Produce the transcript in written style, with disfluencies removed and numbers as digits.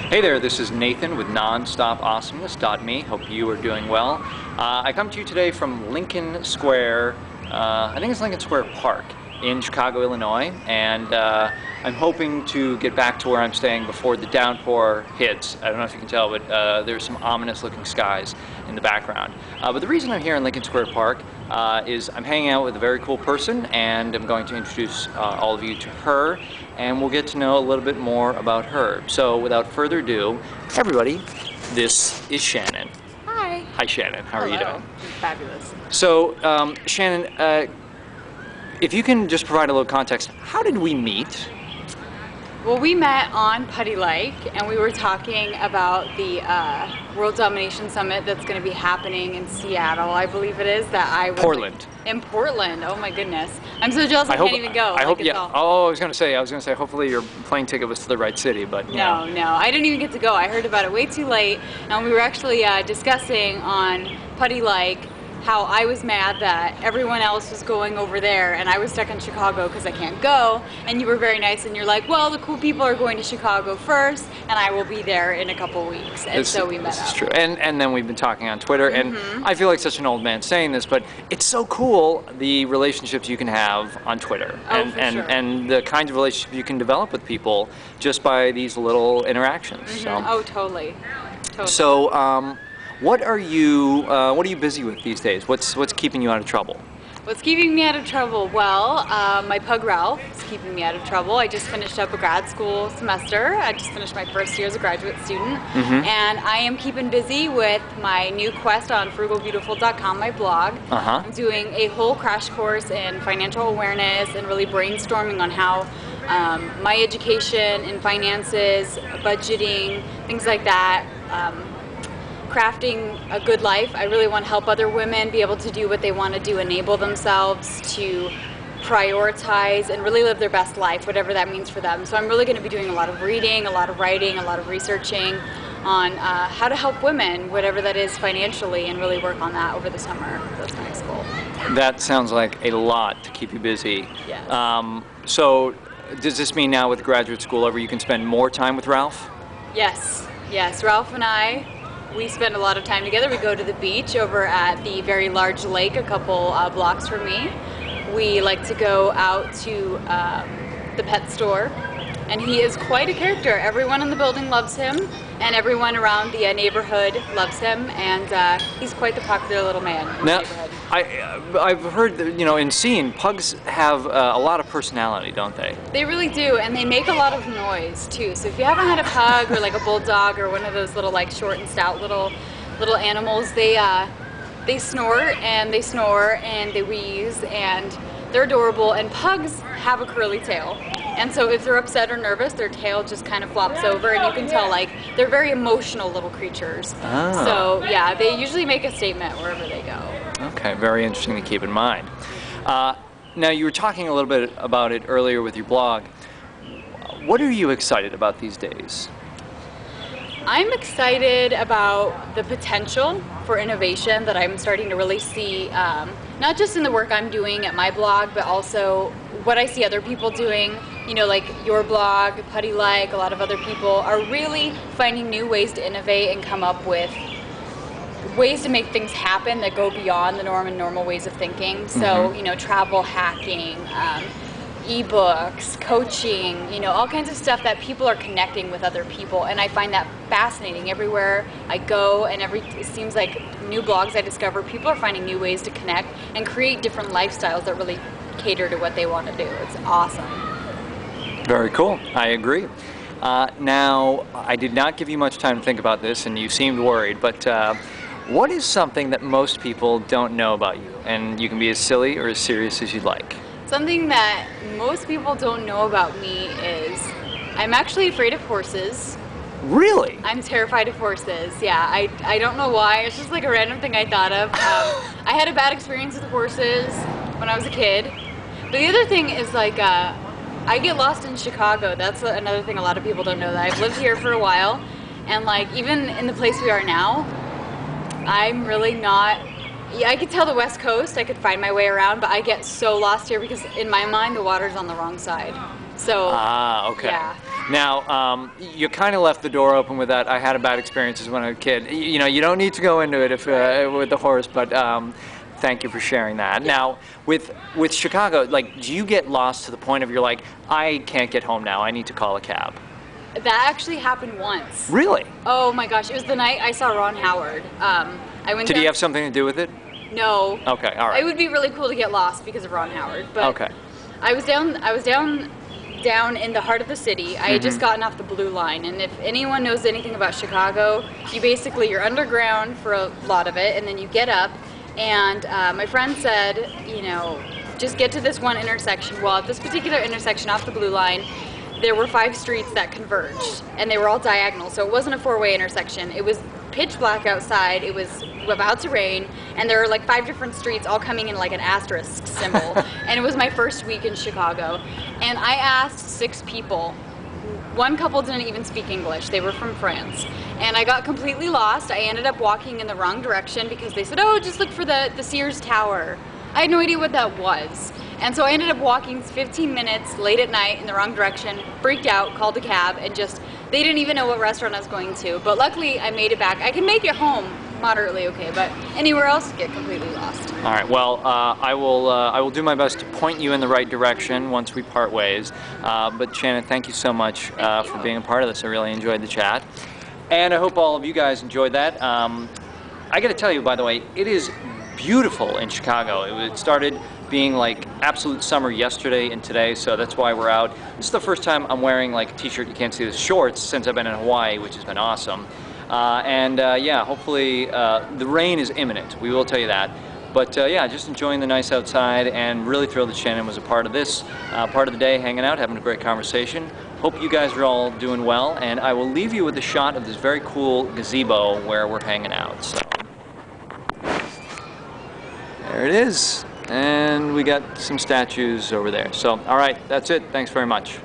Hey there, this is Nathan with Nonstop Awesomeness.me. Hope you are doing well. I come to you today from Lincoln Square, I think it's Lincoln Square Park in Chicago, Illinois, and I'm hoping to get back to where I'm staying before the downpour hits. I don't know if you can tell, but there's some ominous looking skies in the background. But the reason I'm here in Lincoln Square Park is I'm hanging out with a very cool person, and I'm going to introduce all of you to her, and we'll get to know a little bit more about her. So without further ado, everybody, this is Shannyn. Hi. Hi Shannyn, how are you doing? Fabulous. So Shannyn, if you can just provide a little context, how did we meet? Well, we met on Putty Lake, and we were talking about the World Domination Summit that's going to be happening in Seattle, I believe it is. Portland. In Portland. Oh my goodness. I'm so jealous I can't even go. I hope, yeah. Oh, I was going to say, hopefully your plane ticket was to the right city, but no, I didn't even get to go. I heard about it way too late, and we were actually discussing on Putty Lake how I was mad that everyone else was going over there and I was stuck in Chicago because I can't go, and you were very nice and you're like, well, the cool people are going to Chicago first and I will be there in a couple weeks, and so we met up. This is true, and then we've been talking on Twitter, and I feel like such an old man saying this, but it's so cool the relationships you can have on Twitter, and the kinds of relationships you can develop with people just by these little interactions. So. Oh, totally. So, what are you busy with these days? What's keeping you out of trouble? What's keeping me out of trouble? Well, my pug Ralph is keeping me out of trouble. I just finished up a grad school semester. I just finished my first year as a graduate student, and I am keeping busy with my new quest on frugalbeautiful.com, my blog. I'm doing a whole crash course in financial awareness and really brainstorming on how my education in finances, budgeting, things like that, crafting a good life. I really want to help other women be able to do what they want to do, enable themselves to prioritize and really live their best life, whatever that means for them. So I'm really going to be doing a lot of reading, a lot of writing, a lot of researching on how to help women, whatever that is financially, and really work on that over the summer. That's my next goal. That sounds like a lot to keep you busy. Yes. So does this mean now with graduate school over you can spend more time with Ralph? Yes. Ralph and I, we spend a lot of time together. We go to the beach over at the very large lake a couple blocks from me. We like to go out to the pet store, and he is quite a character. Everyone in the building loves him, and everyone around the neighborhood loves him, and he's quite the popular little man in the neighborhood. I've heard that, in seeing, pugs have a lot of personality, don't they? They really do, and they make a lot of noise too. So if you haven't had a pug or like a bulldog or one of those little like short and stout little animals, they snort and they wheeze, and they're adorable. And pugs have a curly tail, and so if they're upset or nervous, their tail just kind of flops over, and you can tell like they're very emotional little creatures. So yeah, they usually make a statement wherever they go. Okay, very interesting to keep in mind. Now, you were talking a little bit about it earlier with your blog. What are you excited about these days? I'm excited about the potential for innovation that I'm starting to really see, not just in the work I'm doing at my blog, but also what I see other people doing. Like your blog, Putty Lake, a lot of other people are really finding new ways to innovate and come up with ways to make things happen that go beyond the norm and normal ways of thinking. So, travel hacking, ebooks, coaching, all kinds of stuff that people are connecting with other people, and I find that fascinating. Everywhere I go, and it seems like new blogs I discover, people are finding new ways to connect and create different lifestyles that really cater to what they want to do. It's awesome. Very cool. I agree. Now, I did not give you much time to think about this, and you seemed worried, but what is something that most people don't know about you? And you can be as silly or as serious as you'd like. Something that most people don't know about me is I'm actually afraid of horses. Really? I'm terrified of horses, yeah. I don't know why. It's just like a random thing I thought of. I had a bad experience with horses when I was a kid. But the other thing is like, I get lost in Chicago. That's another thing a lot of people don't know, that I've lived here for a while. And like, even in the place we are now, I'm really not, I could tell the West Coast, I could find my way around, but I get so lost here because in my mind the water's on the wrong side. So okay. Yeah. Now, you kind of left the door open with that. I had a bad experiences when I was a kid. You know, you don't need to go into it if with the horse, but thank you for sharing that. Yeah. Now, with Chicago, like, do you get lost to the point of you're like, I can't get home now, I need to call a cab? That actually happened once. Really? Oh my gosh, it was the night I saw Ron Howard. I went. Did he have something to do with it? No. Okay, all right. It would be really cool to get lost because of Ron Howard. But okay. I was down in the heart of the city. I had just gotten off the Blue Line, and if anyone knows anything about Chicago, you're underground for a lot of it, and then you get up. And my friend said, you know, just get to this one intersection. Well, at this particular intersection off the Blue Line, there were 5 streets that converged, and they were all diagonal, so it wasn't a 4-way intersection. It was pitch black outside, it was about to rain, and there were like 5 different streets all coming in like an asterisk symbol. And it was my first week in Chicago, and I asked 6 people. One couple didn't even speak English, they were from France. And I got completely lost. I ended up walking in the wrong direction because they said, oh, just look for the Sears Tower. I had no idea what that was. And so I ended up walking 15 minutes late at night in the wrong direction, freaked out, called a cab, and they didn't even know what restaurant I was going to. But luckily I made it back. I can make it home moderately okay, but anywhere else get completely lost. All right, well, I will do my best to point you in the right direction once we part ways. But Shannyn, thank you so much for being a part of this. I really enjoyed the chat. And I hope all of you guys enjoyed that. I got to tell you, by the way, it is beautiful in Chicago. It started being like absolute summer yesterday and today, so that's why we're out. This is the first time I'm wearing like a t-shirt, you can't see the shorts, since I've been in Hawaii, which has been awesome. Yeah, hopefully the rain is imminent, we will tell you that. But yeah, just enjoying the nice outside, and really thrilled that Shannyn was a part of this, part of the day, hanging out, having a great conversation. Hope you guys are all doing well, and I will leave you with a shot of this very cool gazebo where we're hanging out. So there it is, and we got some statues over there. So, all right, that's it. Thanks very much.